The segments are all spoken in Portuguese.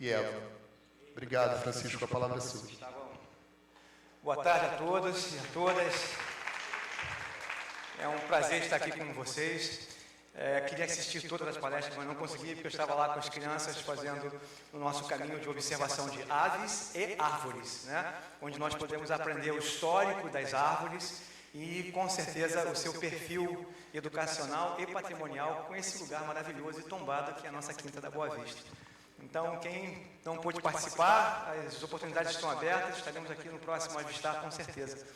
e Eva. Obrigado, Francisco. A palavra é sua. Tá bom. Boa tarde a todos e a todas. É um prazer estar aqui com vocês. Queria assistir todas as palestras, mas não consegui, porque eu estava lá com as crianças fazendo o nosso caminho de observação de aves e árvores, né? Onde nós podemos aprender o histórico das árvores e, com certeza, o seu perfil educacional e patrimonial com esse lugar maravilhoso e tombado que é a nossa Quinta da Boa Vista. Então, quem não pôde participar, as oportunidades estão abertas, estaremos aqui no próximo Avistar, com certeza.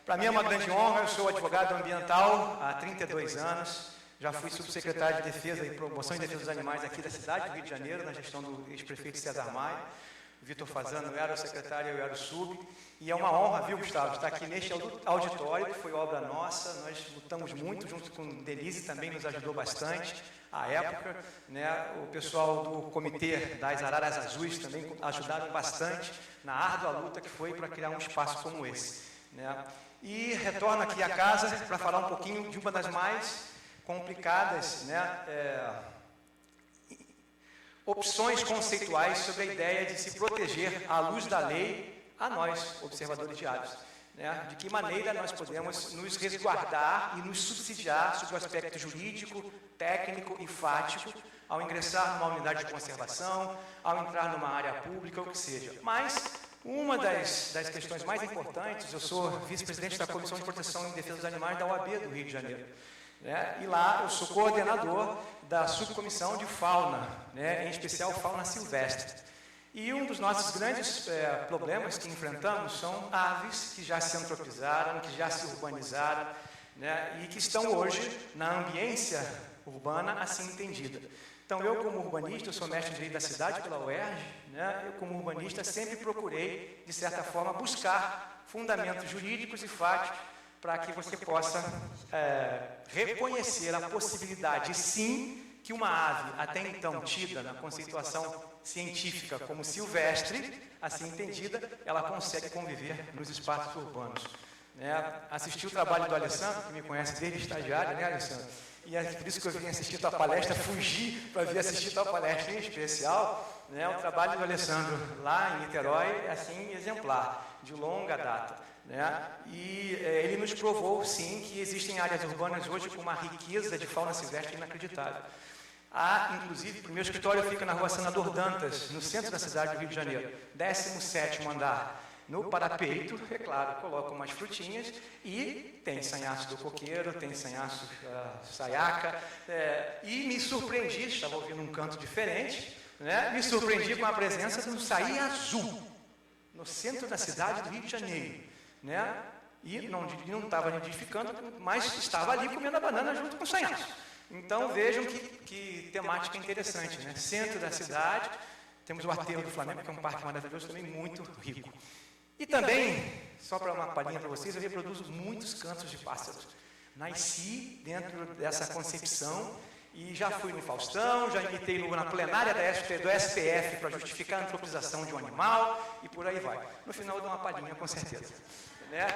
Para mim é uma grande honra, eu sou advogado ambiental há 32 anos, já fui subsecretário de Defesa e Promoção e Defesa dos Animais aqui da cidade do Rio de Janeiro, na gestão do ex-prefeito César Maia. Vitor Fazano era o secretário, eu era o sub, e é uma honra, viu, Gustavo, estar aqui neste auditório, que foi obra nossa, nós lutamos muito, junto com Denise, também nos ajudou bastante, à época, né, o pessoal do Comitê das Araras Azuis também ajudaram bastante na árdua luta que foi para criar um espaço como esse, né. E retorno aqui à casa para falar um pouquinho de uma das mais complicadas, né, opções conceituais sobre a ideia de se proteger à luz da lei a nós, observadores de aves. Né? De que maneira nós podemos nos resguardar e nos subsidiar sobre o aspecto jurídico, técnico e fático ao ingressar numa unidade de conservação, ao entrar numa área pública, ou o que seja. Mas uma das questões mais importantes, eu sou vice-presidente da Comissão de Proteção e Defesa dos Animais da OAB do Rio de Janeiro. Né? E lá eu sou coordenador da subcomissão de fauna, né? Em especial fauna silvestre. E um dos nossos grandes problemas que enfrentamos são aves que já se antropizaram, que já se urbanizaram, né? E que estão hoje na ambiência urbana assim entendida. Então eu, como urbanista, eu sou mestre em Direito da Cidade pela UERJ, né? Eu, como urbanista, sempre procurei, de certa forma, buscar fundamentos jurídicos e fáticos para que você possa reconhecer a possibilidade, sim, que uma ave, até então tida na conceituação científica como silvestre, assim entendida, ela consegue conviver nos espaços urbanos. Né? Assisti o trabalho do Alessandro, que me conhece desde estagiário, né, Alessandro? E é por isso que eu vim assistir tua palestra, fugi para vir assistir tua palestra em especial. Né? O trabalho do Alessandro lá em Niterói é assim exemplar, de longa data. Né? E ele nos provou, sim, que existem áreas urbanas hoje com uma riqueza de fauna silvestre inacreditável. Há, inclusive, o meu escritório fica na rua Senador Dantas, no centro da cidade do Rio de Janeiro, 17º andar. No parapeito, é claro, coloco umas frutinhas e tem sanhaço do coqueiro, tem sanhaço saiaca, e me surpreendi, estava ouvindo um canto diferente, né? Me surpreendi com a presença de um saí azul, no centro da cidade do Rio de Janeiro, né? E não estava nidificando, mas estava ali comendo a banana junto com o sanhaço. Então vejam que temática interessante, né? Centro da cidade, temos o Aterro do Flamengo, que é um parque maravilhoso, também muito rico. E também, só para uma palhinha para vocês, eu reproduzo muitos cantos de pássaros. Nasci dentro dessa concepção e já fui no Faustão, já imitei na plenária do STF para justificar a antropização de um animal e por aí vai. No final eu dou uma palhinha, com certeza. Né?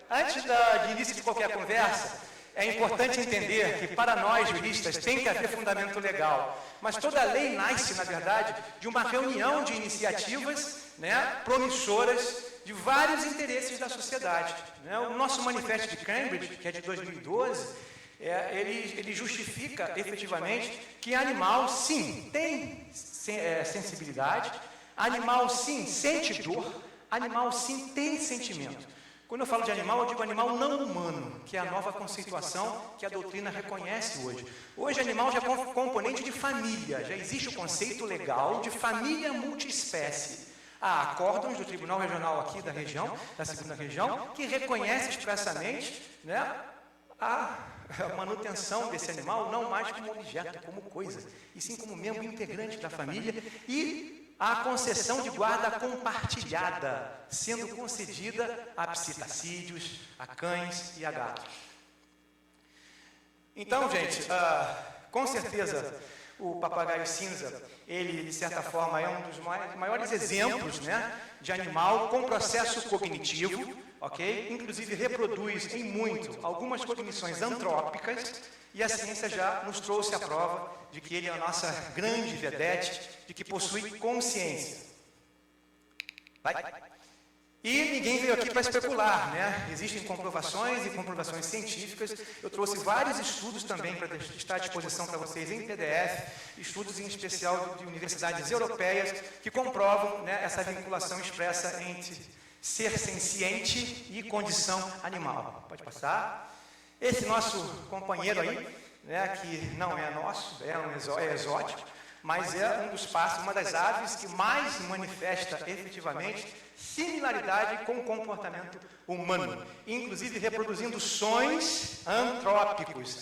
Antes de início de qualquer conversa, é importante entender que, para nós, juristas, tem que haver fundamento legal. Mas toda lei nasce, na verdade, de uma reunião de iniciativas, né, promissoras de vários interesses da sociedade. Né? O nosso manifesto de Cambridge, que é de 2012, ele justifica, efetivamente, que animal, sim, tem sensibilidade, animal, sim, sente dor, animal, sim, tem sentimento. Quando eu falo de animal, eu digo animal não humano, que é a nova conceituação que a doutrina reconhece hoje. Hoje, animal já é componente de família, já existe o conceito legal de família multiespécie. Há acórdãos do Tribunal Regional aqui da região, da segunda região, que reconhece expressamente, né, a manutenção desse animal não mais como objeto, como coisa, e sim como membro integrante da família e a concessão de guarda compartilhada, sendo concedida a psitacídeos, a cães e a gatos. Então, gente, com certeza, o papagaio cinza, ele, de certa forma, é um dos maiores exemplos, né, de animal com processo cognitivo. ok? Inclusive reproduz em muito algumas cognições antrópicas, e a ciência já nos trouxe a prova de que ele é a nossa grande vedete, de que possui consciência. Vai. E ninguém veio aqui para especular, né? Existem comprovações e comprovações científicas. Eu trouxe vários estudos também para estar à disposição para vocês em PDF, estudos em especial de universidades europeias que comprovam, né, essa vinculação expressa entre ser senciente e condição animal. Pode passar. Esse nosso companheiro aí, né, que não é nosso, é exótico, mas é um dos pássaros, uma das aves que mais manifesta efetivamente similaridade com o comportamento humano, inclusive reproduzindo sons antrópicos,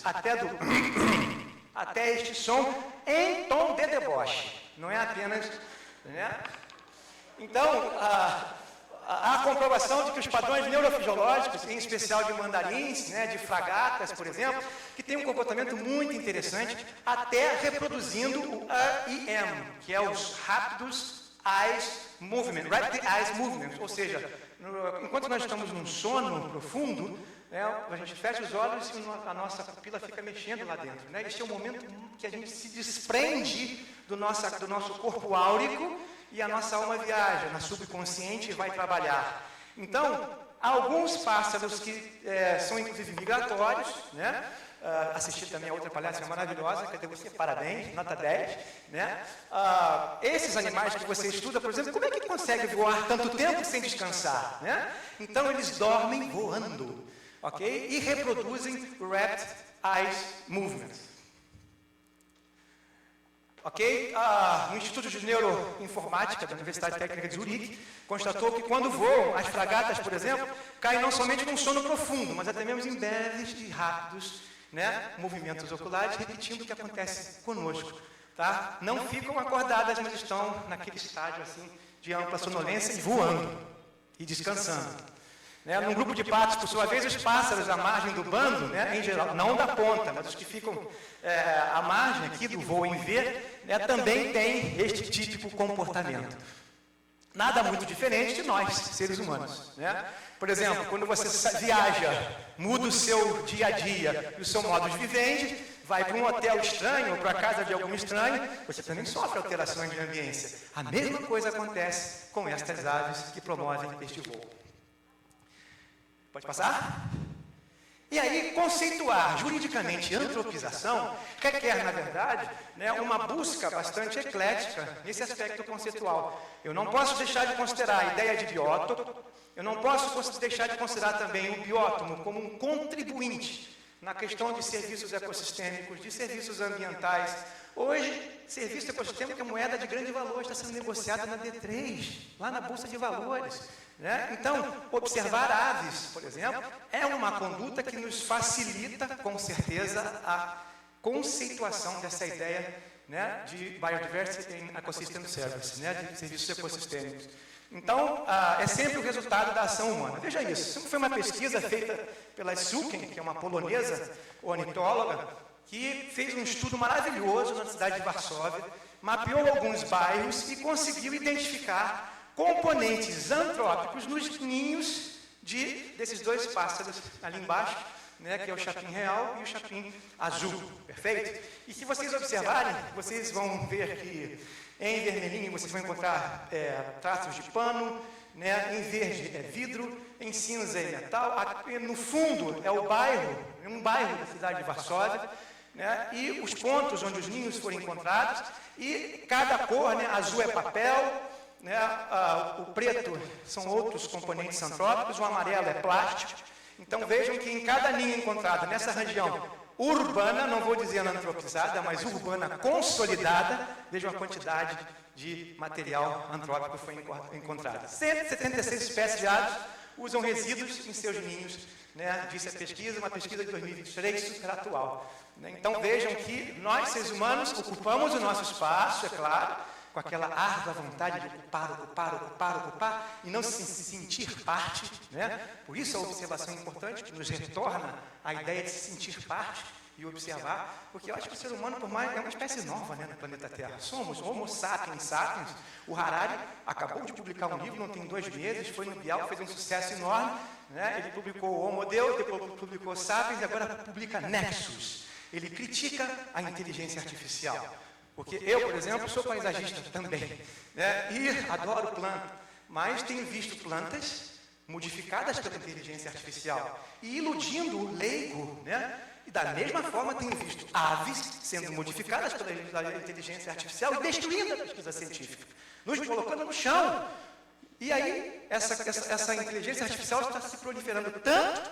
até este som em tom de deboche, não é apenas, né? Então, há comprovação de que os padrões neurofisiológicos, em especial de mandarins, né, de fragatas, por exemplo, que tem um comportamento muito interessante, até reproduzindo o REM, que é os rápidos Eyes Movement, Rapid Eyes Movement, ou seja, enquanto nós estamos num sono profundo, né, a gente fecha os olhos e a nossa pupila fica mexendo lá dentro. Né? Este é o momento que a gente se desprende do nosso corpo áurico e a nossa alma viaja na subconsciente e vai trabalhar. Então, há alguns pássaros que são inclusive migratórios, né? Assisti também a outra palestra maravilhosa, cadê você? Parabéns, nota 10. Né? Esses animais que você estuda, por exemplo, como é que consegue voar tanto tempo sem descansar? Né? Então, eles dormem voando, ok? E reproduzem Rapid Eyes Movement. Ok? No Instituto de Neuroinformática da Universidade Técnica de Zurique, constatou que quando voam, as fragatas, por exemplo, caem não somente num sono profundo, mas até mesmo em breves e rápidos, né, movimentos oculares, repetindo o que acontece conosco. Tá? Não ficam acordadas, mas estão naquele estágio assim, de ampla sonolência e voando e descansando. Né? Num grupo de patos, por sua vez, os pássaros à margem do bando, né, em geral, não da ponta, mas os que ficam à margem aqui do voo em V, né, também têm este típico comportamento. Nada muito diferente de nós, seres humanos. Né? Por exemplo, quando você viaja, muda o seu dia a dia e o seu modo de vivendi, vai para um hotel estranho ou para a casa de algum estranho, você também sofre alterações de ambiência. A mesma coisa acontece com estas aves que promovem este voo. Pode passar? E aí, conceituar juridicamente antropização requer, na verdade, né, uma busca bastante eclética nesse aspecto conceitual. Eu não posso deixar de considerar a ideia de biótopo, eu não posso deixar de considerar também o biótomo como um contribuinte na questão de serviços ecossistêmicos, de serviços ambientais. Hoje, serviço ecossistêmico é moeda de grande valor, está sendo negociada na B3, lá na Bolsa de Valores. Né? Então, observar aves, por exemplo, é uma conduta que nos facilita, com certeza, a conceituação dessa ideia, né, de Biodiversity in Ecosystem Service, né, de serviços ecossistêmicos. Então, é sempre o resultado da ação humana. Veja isso, foi uma pesquisa feita pela Suken, que é uma polonesa ornitóloga, que fez um estudo maravilhoso na cidade de Varsóvia, mapeou alguns bairros e conseguiu identificar componentes antrópicos nos ninhos desses dois pássaros ali embaixo, né, que é o chapim real e o chapim azul, perfeito? E se vocês observarem, vocês vão ver que em vermelhinho vocês vão encontrar traços de pano, né, em verde é vidro, em cinza é metal, no fundo é o bairro, um bairro da cidade de Varsóvia, né, e os pontos onde os ninhos foram encontrados, e cada cor, né, azul é papel, né, o preto são outros componentes antrópicos, o amarelo é plástico. Então vejam que em cada ninho encontrado nessa região urbana, não vou dizer antropizada, mas urbana consolidada, vejam a quantidade de material antrópico que foi encontrado. 176 espécies de aves usam resíduos em seus ninhos, né, disse a pesquisa, uma pesquisa de 2023 super atual. Então vejam que nós, seres humanos, ocupamos o nosso espaço, é claro, com aquela árdua vontade de ocupar, e não se sentir parte, né? Por isso a observação é importante, que nos retorna a ideia de se sentir parte, e observar, porque eu acho que o ser humano, por mais, é uma espécie nova, né, no planeta Terra. Somos Homo sapiens sapiens. O Harari acabou de publicar um livro, não tem 2 meses, foi no Bial, fez um sucesso enorme, né? Ele publicou o Homo Deus, depois publicou Sapiens e agora publica Nexus. Ele critica a inteligência artificial. Porque eu, por exemplo, sou paisagista também, né? E adoro planta, mas tenho visto plantas modificadas pela inteligência artificial e iludindo o leigo, né? E da mesma forma tenho visto aves sendo modificadas pela inteligência artificial e destruindo a pesquisa científica, nos colocando no chão. E aí, essa inteligência artificial está se proliferando tanto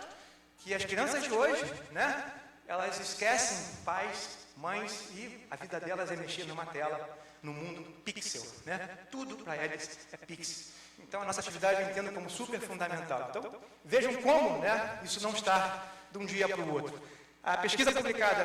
que as crianças de hoje, né? Elas esquecem pais, mães, e a vida delas é mexer numa tela, no mundo pixel, né? Tudo para eles é pixel. Então, a nossa atividade eu entendo como super fundamental. Então, vejam como, né, isso não está de um dia para o outro. A pesquisa publicada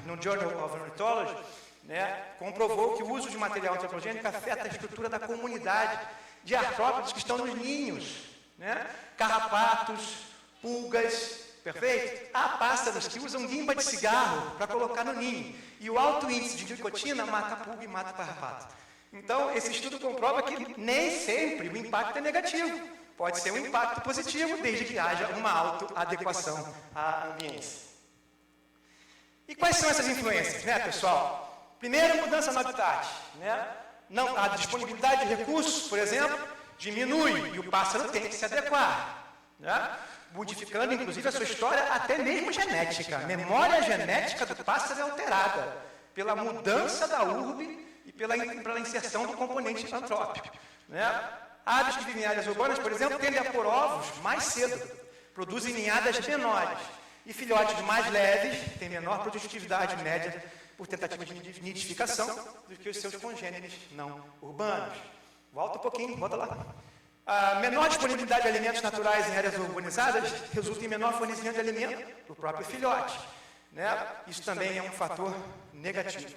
no Journal of Ornithology, né, comprovou que o uso de material antropogênico afeta a estrutura da comunidade de artrópodes que estão nos ninhos, né? Carrapatos, pulgas, perfeito? Há pássaros que usam guimba de cigarro para colocar no ninho. E o alto índice de nicotina mata a pulga e mata o carrapato. Então, esse estudo comprova que nem sempre o impacto é negativo. Pode ser um impacto positivo, desde que haja uma autoadequação à ambiência. E quais são essas influências, né, pessoal? Primeiro, mudança no habitat, né? Não, a disponibilidade de recursos, por exemplo, diminui e o pássaro tem que se adequar, né? Modificando, inclusive, a sua história, até mesmo genética. A memória genética do pássaro é alterada pela mudança da urbe e pela inserção do componente antrópico, né? Aves que vivem em áreas urbanas, por exemplo, tendem a pôr ovos mais cedo, produzem ninhadas menores. E filhotes mais leves têm menor produtividade média por tentativa de nidificação do que os seus congêneres não urbanos. Volta um pouquinho, volta lá. A menor disponibilidade de alimentos naturais em áreas urbanizadas resulta em menor fornecimento de alimento para o próprio filhote, né? Isso também é um fator negativo.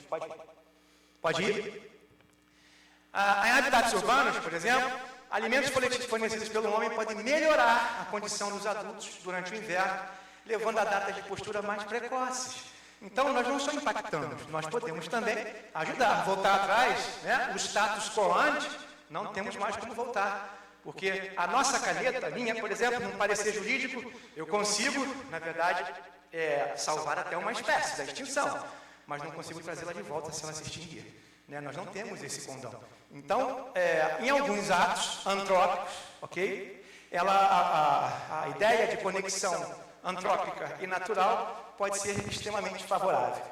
Pode ir? Em habitats urbanos, por exemplo, alimentos fornecidos pelo homem podem melhorar a condição dos adultos durante o inverno, levando a datas de postura mais precoces. Então, nós não só impactamos, nós podemos também ajudar. Voltar atrás, né? O status quo ante, não temos mais como voltar. Porque a nossa caneta, a minha, por exemplo, num parecer jurídico, eu consigo, na verdade, salvar até uma espécie da extinção, mas não consigo trazê-la de volta se ela se extinguir, né? Nós não temos esse condão. Então, em alguns atos antrópicos, ok? A ideia de conexão antrópica e natural pode ser extremamente favorável.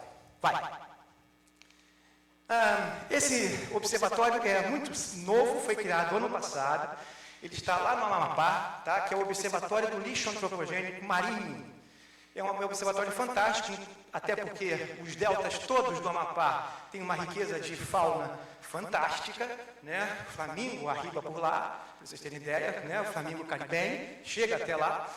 Esse observatório é muito novo, foi criado ano passado. Ele está lá no Amapá, tá? Que é o Observatório do Lixo Antropogênico Marinho. É um observatório fantástico, até porque os deltas todos do Amapá têm uma riqueza de fauna fantástica, né? O flamingo arriba por lá, para vocês terem ideia, né? O flamingo caribenho chega até lá,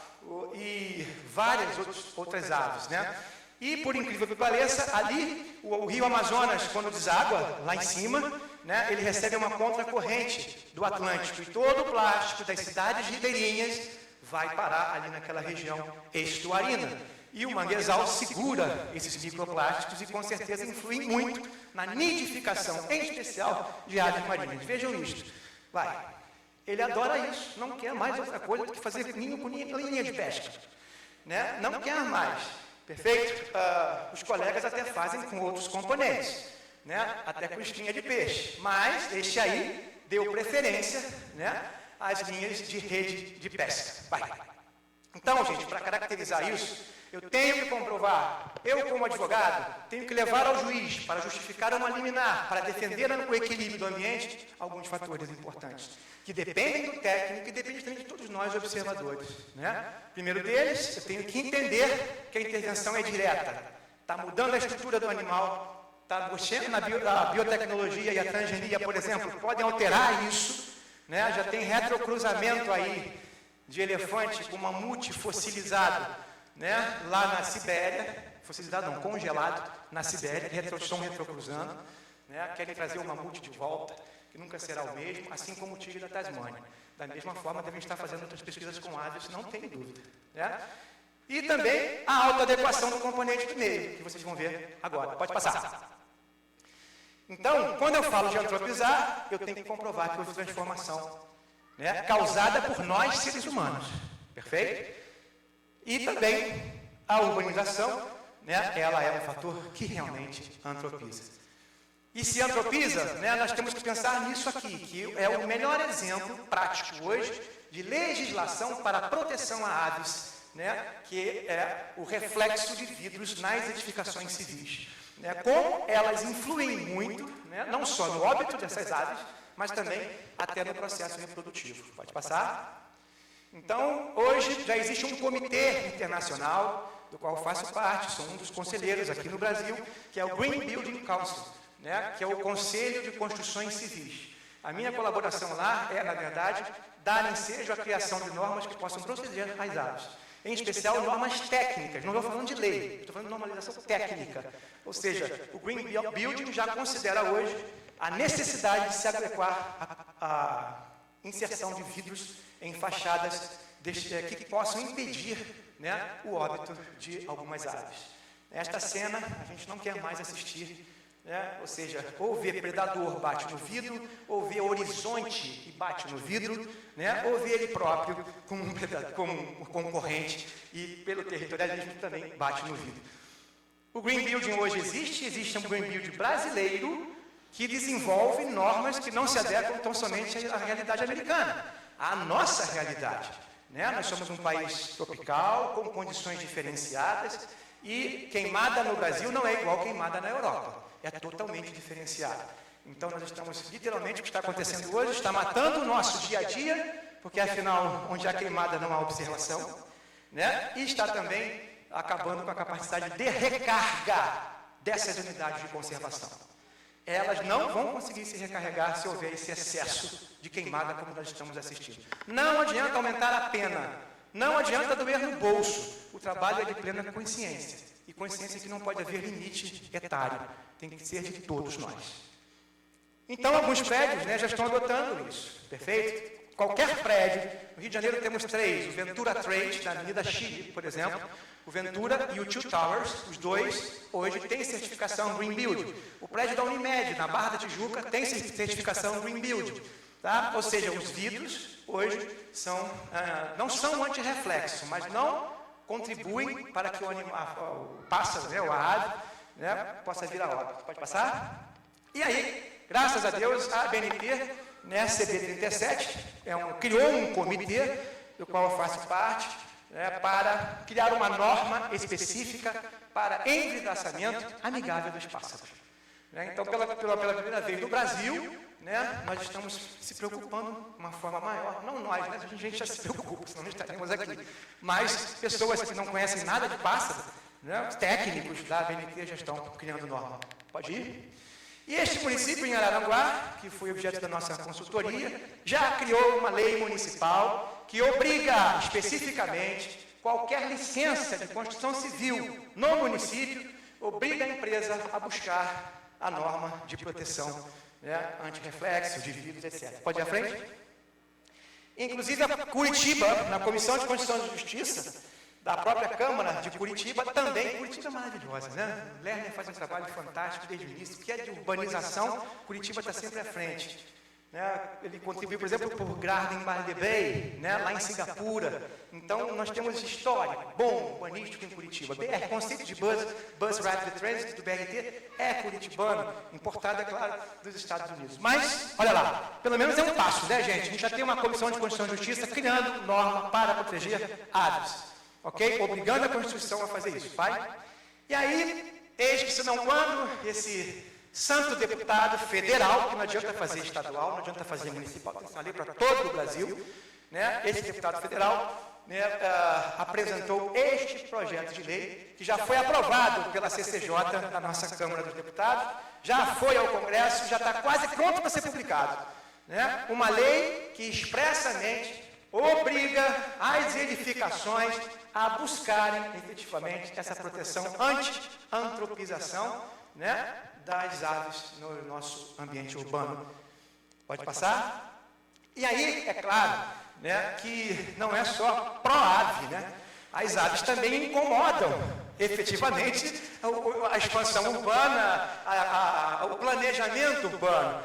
e várias outras aves, né? E, por incrível que pareça, ali, o rio Amazonas, quando deságua, lá em cima, né, ele recebe uma contracorrente do Atlântico. E todo o plástico das cidades ribeirinhas vai parar ali naquela região estuarina. E o manguezal segura esses microplásticos e, com certeza, influi muito na nidificação, em especial, de aves marinhas. Vejam isto. Ele adora isso. Não quer mais outra coisa do que fazer ninho com linha de pesca, né? Não quer mais. Perfeito? Os colegas até fazem com outros componentes, né? Até com espinha de peixe. Mas este aí deu preferência, né, às linhas de rede de pesca. Então, gente, para caracterizar isso, eu tenho que comprovar, eu como advogado, tenho que levar ao juiz para justificar uma liminar, para defender o equilíbrio do ambiente, alguns fatores importantes, que dependem do técnico e dependem também de todos nós observadores, né? Primeiro deles, eu tenho que entender que a intervenção é direta, está mudando a estrutura do animal, está mexendo a biotecnologia e a transgenia, por exemplo, podem alterar isso, né? Já tem retrocruzamento aí de elefante com mamute fossilizado, né? Lá na Sibéria, fossilizado não, congelado na Sibéria, estão retrocruzando, né? Querem trazer o mamute de volta, que nunca será o mesmo, assim como o tigre da Tasmânia. Da mesma forma, devem estar fazendo outras pesquisas com aves, não tem dúvida, né? E também a autoadequação do componente do meio, que vocês vão ver agora. Pode passar. Então, quando eu falo de antropizar, eu tenho que comprovar que houve transformação, né, causada por nós, seres humanos. Perfeito? E também a urbanização, né, ela é um fator que realmente antropiza. E se antropiza, né, nós temos que pensar nisso aqui, que é o melhor exemplo prático hoje de legislação para a proteção a aves, né, que é o reflexo de vidros nas edificações civis. Né, como elas influem muito, né, não só no óbito dessas aves, mas também até no processo reprodutivo. Pode passar? Então, hoje já existe um comitê internacional, do qual eu faço parte, sou um dos conselheiros aqui no Brasil, que é o Green Building Council, né, que é o Conselho de Construções Civis. A minha colaboração lá é, na verdade, dar ensejo à criação de normas que possam proteger as aves. Em especial, normas técnicas. Não estou falando de lei, estou falando de normalização técnica. Ou seja, o Green Building já considera hoje a necessidade de se adequar à inserção de vidros em fachadas que possam impedir, né, o óbito de algumas aves. Esta cena a gente não quer mais assistir, né? Ou seja, ou ver predador bate no vidro, ou ver horizonte e bate no vidro, né? Ou ver ele próprio como um concorrente e pelo territorialismo também bate no vidro. O Green Building hoje existe um Green Building brasileiro que desenvolve normas que não se adequam tão somente à realidade americana, à nossa realidade. Né? Nós somos um país tropical, com condições diferenciadas, e queimada no Brasil não é igual queimada na Europa. É totalmente diferenciada. Então, nós estamos, literalmente, o que está acontecendo hoje está matando o nosso dia a dia, porque, afinal, onde há queimada não há observação, né? E está também acabando com a capacidade de recarga dessas unidades de conservação. Elas não vão conseguir se recarregar se houver esse excesso de queimada como nós estamos assistindo. Não adianta aumentar a pena, não adianta doer no bolso. O trabalho é de plena consciência. E consciência que não pode haver limite etário, tem que ser de todos nós. Então, alguns prédios, né, já estão adotando isso, perfeito? Qualquer prédio, no Rio de Janeiro temos 3, o Ventura Trade, na Avenida Chile, por exemplo, o Ventura e o Two Towers, os dois, hoje têm certificação Green Building. O prédio da Unimed, na Barra da Tijuca, tem certificação Green Building. Tá? Ou seja, os vidros, hoje, não são antirreflexo, mas não contribuem para que o pássaro, né, ou a ave, né, possa vir a óbito. Pode passar? E aí, graças a Deus, a ABNT, né, CB37, criou um comitê, do qual eu faço parte, né, para criar uma norma específica para envidraçamento amigável dos pássaros. Né, então, pela primeira vez no Brasil, né, nós estamos se preocupando de uma forma maior, não nós, né, a gente já se preocupa, senão não estaremos aqui, mas pessoas que não conhecem nada de pássaro, né, técnicos da ABNT já estão criando norma. Pode ir? E este município em Araranguá, que foi objeto da nossa consultoria, já criou uma lei municipal que obriga especificamente qualquer licença de construção civil no município, obriga a empresa a buscar a norma de proteção, né, antirreflexo, de vidros, etc. Pode ir à frente? Inclusive, a Curitiba, na Comissão de Constituição e Justiça, da própria Câmara de Curitiba, também, Curitiba é maravilhosa, né? O Lerner faz um trabalho fantástico desde o início, que é de urbanização, Curitiba está sempre à frente. Né? Ele contribuiu, por exemplo, por Garden by the Bay, né? Lá em Singapura. Então, nós temos história, bom, urbanístico em Curitiba. BR, conceito de Bus Rapid Transit do BRT é curitibano, importado, é claro, dos Estados Unidos. Mas, olha lá, pelo menos é um passo, né, gente? A gente já tem uma Comissão de Constituição e Justiça criando norma para proteger aves. Ok? Obrigando a Constituição a fazer isso. Vai? E aí, eis que se não quando, esse santo deputado federal, que não adianta fazer estadual, não adianta fazer municipal, tem que ser lei para todo o Brasil, né? Esse deputado federal, né, apresentou este projeto de lei, que já foi aprovado pela CCJ, da nossa Câmara dos Deputados, já foi ao Congresso, já está quase pronto para ser publicado. Né? Uma lei que expressamente obriga as edificações a buscarem efetivamente essa proteção anti-antropização, né, das aves no nosso ambiente urbano. Pode passar? E aí, é claro, né, que não é só pró-ave, né? as aves também incomodam, efetivamente, a expansão urbana, o planejamento urbano.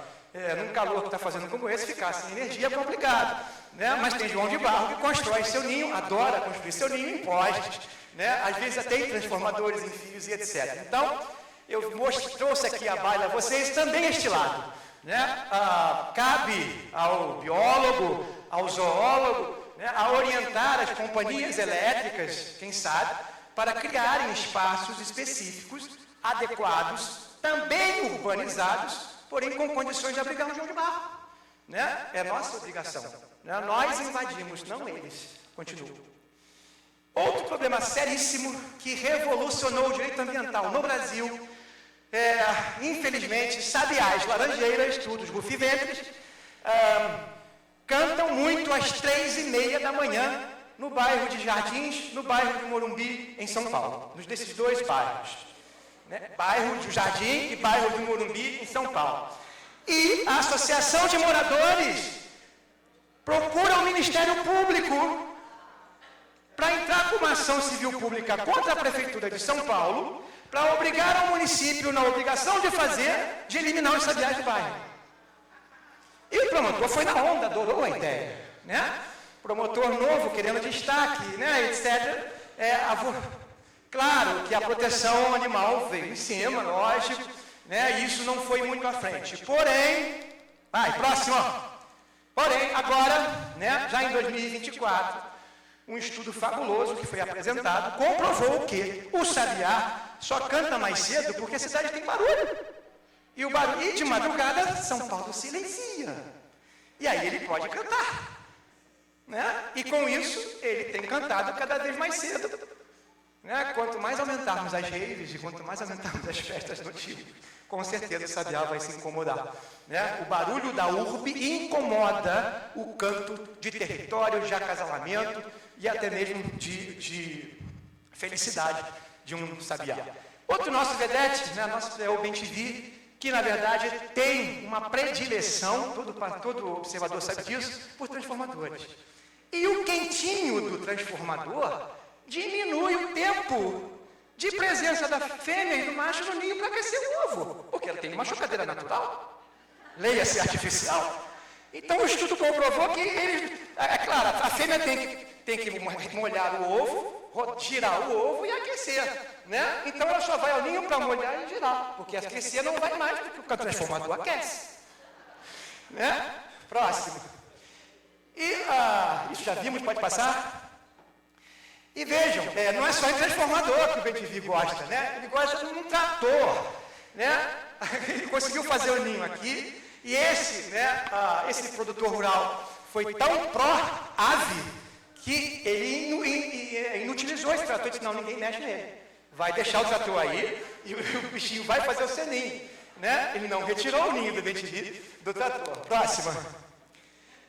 Num calor que está fazendo como esse, ficar sem energia é complicado. Né? Mas tem João de Barro que constrói seu ninho, adora construir seu ninho em postes. Né? Às vezes até em transformadores, em fios e etc. Então, eu trouxe aqui a baila a vocês também este lado. Né? Cabe ao biólogo, ao zoólogo, né, a orientar as companhias elétricas, quem sabe, para criarem espaços específicos, adequados, também urbanizados, porém com condições de abrigar um João de Barro. Né? É nossa obrigação. Né? Nós invadimos, não eles. Continua. Outro problema seríssimo que revolucionou o direito ambiental no Brasil, infelizmente, sabiás, laranjeiras, todos rufiventres, cantam muito às 3h30 da manhã no bairro de Jardins, no bairro de Morumbi, em São Paulo, nos desses dois bairros. Né? Bairro de Jardim e bairro de Morumbi, em São Paulo. E a Associação de Moradores procura o Ministério Público para entrar com uma ação civil pública contra a Prefeitura de São Paulo, para obrigar o município, na obrigação de fazer, de eliminar os sabiás do bairro. E o promotor foi na onda, adorou a ideia. Né? Promotor novo, querendo destaque, né, etc. Claro que a proteção animal veio em cima, lógico, né, isso não foi muito à frente. Porém, próximo. Porém, agora, né, já em 2024, um estudo fabuloso que foi apresentado comprovou que o sabiá só canta mais cedo porque a cidade tem barulho. E de madrugada, São Paulo silencia. E aí ele pode cantar. Né? E com isso, ele tem cantado cada vez mais cedo. Né? Quanto mais aumentarmos as raves e quanto mais aumentarmos as festas notícias, com certeza o sabiá vai se incomodar. Né? O barulho da urbe incomoda o canto de território, de acasalamento e até mesmo de felicidade de um sabiá. Outro nosso vedete, né, nosso é o Bem-TV, que na verdade tem uma predileção, todo observador sabe disso, por transformadores. E o quentinho do transformador diminui o tempo de presença da fêmea e do macho no ninho para aquecer o ovo, porque ela tem uma chocadeira natural, leia-se artificial. Então o estudo comprovou que claro, a fêmea tem que molhar o ovo, girar o ovo e aquecer. Né? Então ela só vai ao ninho para molhar e girar, porque aquecer não vai mais, porque o transformador aquece. Né? Próximo. E isso já vimos, pode passar? E vejam, não é só em transformador que o Bem-TV gosta, né? Ele gosta de um trator. Né? Ele conseguiu fazer o ninho aqui, e esse produtor rural foi tão pró-ave que ele inutilizou esse trator, disse, não, ninguém mexe nele. Vai deixar o trator aí e o bichinho vai fazer o seu ninho. Né? Ele não retirou o ninho do Bem-TV do trator. Próxima.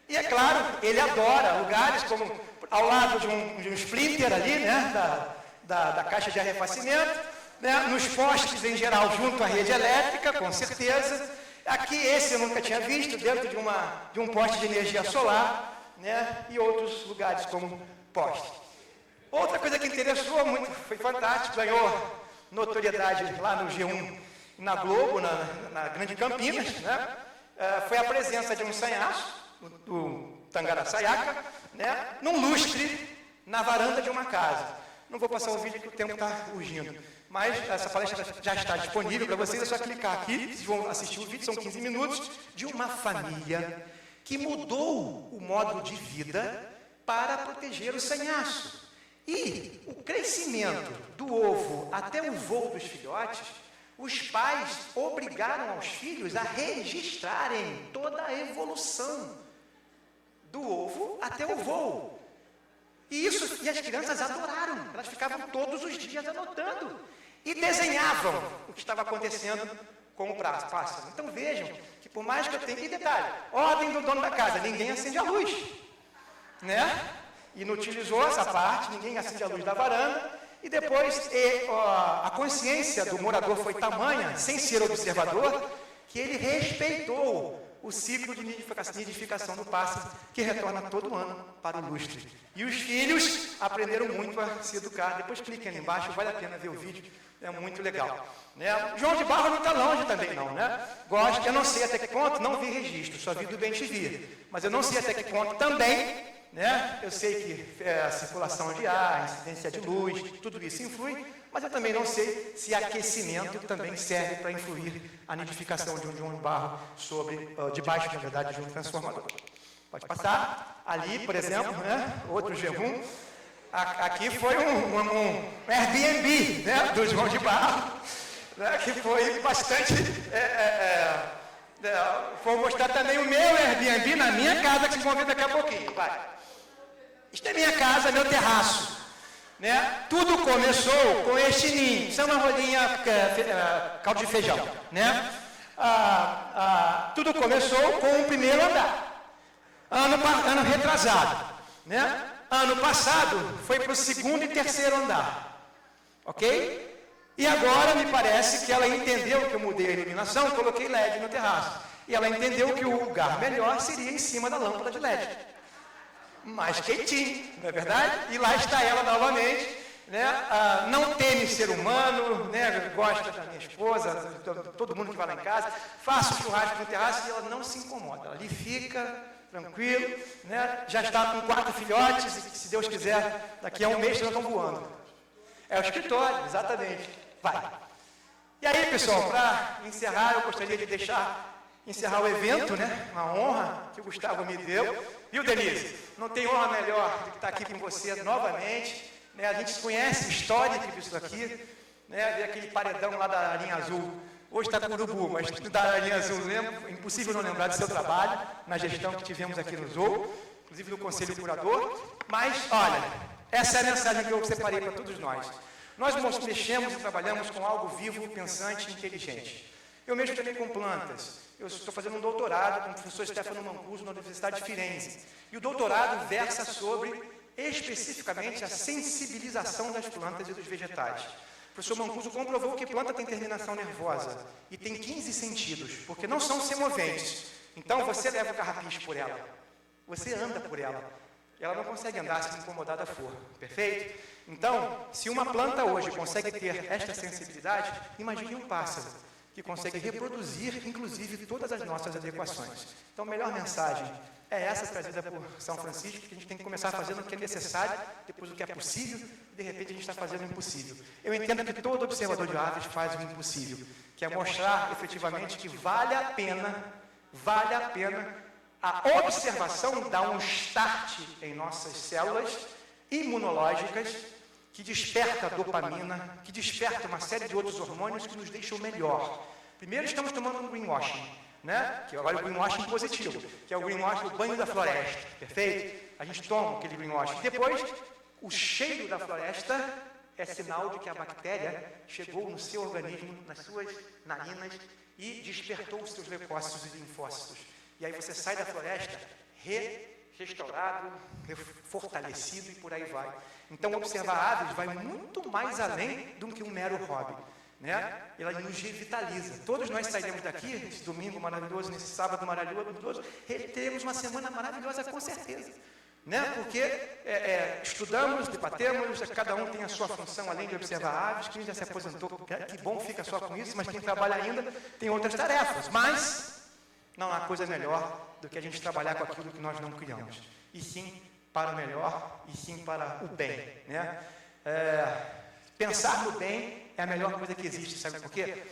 E é claro, ele adora lugares como ao lado de um splinter ali, né? da caixa de arrefecimento, né? Nos postes em geral, junto à rede elétrica, com certeza. Aqui esse eu nunca tinha visto, dentro de um poste de energia solar, né? E outros lugares como poste. Outra coisa que interessou muito, foi fantástico, ganhou notoriedade lá no G1, na Globo, na Grande Campinas, né? Foi a presença de um sanhaço, do Tangaracaiaca, né? Num lustre, na varanda de uma casa. Não vou passar o vídeo que o tempo está urgindo, mas essa palestra já está disponível para vocês, é só clicar aqui, vocês vão assistir o vídeo, são 15 minutos, de uma família que mudou o modo de vida para proteger o sanhaço. E o crescimento do ovo até o voo dos filhotes, os pais obrigaram aos filhos a registrarem toda a evolução do ovo até o voo. E as crianças adoraram, elas ficavam todos os dias anotando e desenhavam o que estava acontecendo com o pássaro. Então vejam que por mais que eu tenha, e detalhe, ordem do dono da casa, ninguém acende a luz, né? Inutilizou essa parte, ninguém acende a luz da varanda, e depois a consciência do morador foi tamanha, sem ser observador, que ele respeitou o ciclo de nidificação do pássaro, que retorna todo ano para o lustre. E os filhos aprenderam muito a se educar. Depois cliquem ali embaixo, vale a pena ver o vídeo, é muito legal. Né? João de Barro não está longe também não, né? Gosto, eu não sei até que ponto, não vi registro, só vi do Bem-te-Vi. Mas eu não sei até que ponto também, né? Eu sei que a circulação de ar, a incidência de luz, tudo isso influi, mas eu também não sei se aquecimento também serve para influir a nidificação de um João de Barro sobre, debaixo, na verdade, de um transformador. Pode passar. Ali, por exemplo, né? Outro G1. Aqui foi um Airbnb, né? Do João de Barro, né? Que foi bastante... vou mostrar também o meu Airbnb na minha casa, que vocês vão ver daqui a pouquinho. Vai. Isto é minha casa, meu terraço. Né? Tudo começou com este ninho. Isso é uma rolinha caldo de feijão. Né? Tudo começou com o primeiro andar. Ano retrasado. Né? Ano passado foi para o segundo e terceiro andar. Ok? E agora me parece que ela entendeu que eu mudei a iluminação, coloquei LED no terraço. E ela entendeu que o lugar melhor seria em cima da lâmpada de LED. Mais quentinho, não é verdade? E lá está ela novamente, né? Não teme ser humano, né? Gosta da minha esposa, todo mundo que vai lá em casa, faça o churrasco no terraço e ela não se incomoda, ela ali fica tranquilo, né? Já está com 4 filhotes e que, se Deus quiser, daqui a um mês já estão voando. É o escritório, exatamente. Vai. E aí, pessoal, para encerrar, eu gostaria de encerrar o evento, né? Uma honra que o Gustavo me deu. Viu, Denise? Não tem honra melhor do que estar aqui com você novamente. Né? A gente conhece a história disso aqui, né? Ver aquele paredão lá da linha azul. Hoje está com o urubu, mas da linha azul, lembro, é impossível não lembrar do seu trabalho na gestão que tivemos aqui no Zou, inclusive no Conselho Curador. Mas, olha, essa é a mensagem que eu separei para todos nós. Nós mexemos e trabalhamos com algo vivo, pensante e inteligente. Eu mexo também com plantas. Eu estou fazendo um doutorado com o professor Stefano Mancuso na Universidade de Firenze. E o doutorado versa sobre, especificamente, a sensibilização das plantas e dos vegetais. O professor Mancuso comprovou que planta tem terminação nervosa e tem 15 sentidos, porque não são semoventes. Então, você leva o carrapicho por ela, você anda por ela. Ela não consegue andar se incomodar da forra, perfeito? Então, se uma planta hoje consegue ter esta sensibilidade, imagine um pássaro, que consegue reproduzir, inclusive, todas as nossas adequações. Então, a melhor mensagem é essa trazida por São Francisco, que a gente tem que começar fazendo o que é necessário, depois o que é possível, e de repente a gente está fazendo o impossível. Eu entendo que todo observador de aves faz o impossível, que é mostrar efetivamente que vale a pena a observação dá um start em nossas células imunológicas, que desperta a dopamina, que desperta uma série de outros hormônios que nos deixam melhor. Primeiro estamos tomando um greenwashing, né? Que agora é o greenwashing positivo, que é o greenwashing do banho da floresta, perfeito? A gente toma aquele greenwashing. Depois, o cheiro da floresta é sinal de que a bactéria chegou no seu organismo, nas suas narinas, e despertou os seus leucócitos e linfócitos. E aí você sai da floresta restaurado, fortalecido e por aí vai. Então, observar aves vai muito mais além do que um mero hobby. Né? Ela nos revitaliza. Todos nós sairemos daqui, nesse domingo maravilhoso, nesse sábado maravilhoso, teremos uma semana maravilhosa com certeza. Né? Porque estudamos, debatemos, cada um tem a sua função além de observar aves. Quem já se aposentou, que bom, fica só com isso, mas quem trabalha ainda tem outras tarefas. Mas não há coisa melhor do que a gente trabalhar com aquilo que nós não criamos. E sim para o melhor, e sim para o bem. Né? Pensar no bem é a melhor coisa que existe, sabe por quê?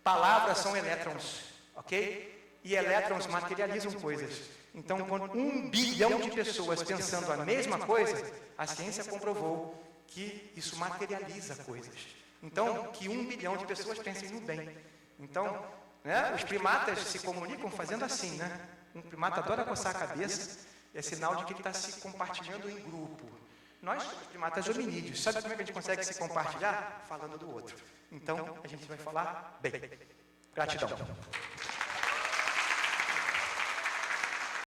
Palavras são elétrons, ok? E elétrons materializam coisas. Então, quando 1 bilhão de pessoas pensando a mesma coisa, a ciência comprovou que isso materializa coisas. Então, que 1 bilhão de pessoas pensem no bem. Então, né, os primatas se comunicam fazendo assim, né? Um primata adora coçar a cabeça, é sinal de que ele está se compartilhando em grupo. Nós somos primatas hominídeos. Sabe como é que a gente consegue se compartilhar? Falando do outro. Então, a gente vai falar bem. Gratidão.